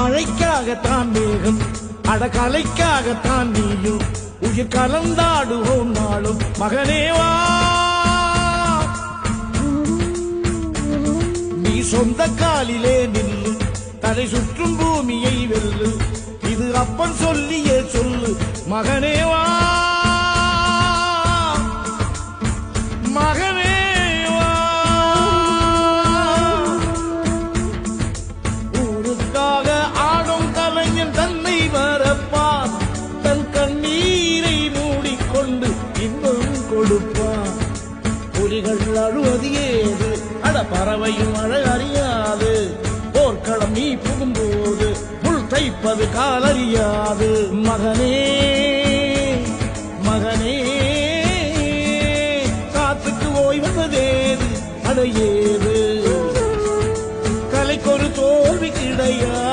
மழைக்காகத்தான் மேகம் அடகலைக்காகத்தான் நீயும் உயிர் கலந்தாடுவோம் நாளும் மகனேவா நீ சொந்த காலிலே நில்லு தலை சுற்றும் பூமியை வெல்லு இது அப்பன் சொல்லியே சொல்லு மகனேவா மகனேவா ஊருக்காக ஆடும் கலைஞன் தன்னை வரப்பான் தன் கண்ணீரை மூடிக்கொண்டு இன்பம் கொடுப்பான் புலிகள் அழுவது ஏது அட பறவையும் அழ அறியாது போர்க்களம் நீ புகும்போது முள் தைப்பது காலறியாது மகனே மகனே காத்துக்கு ஓய்வதேது அடையேது கலைக்கொரு தோல்வி கிடையாது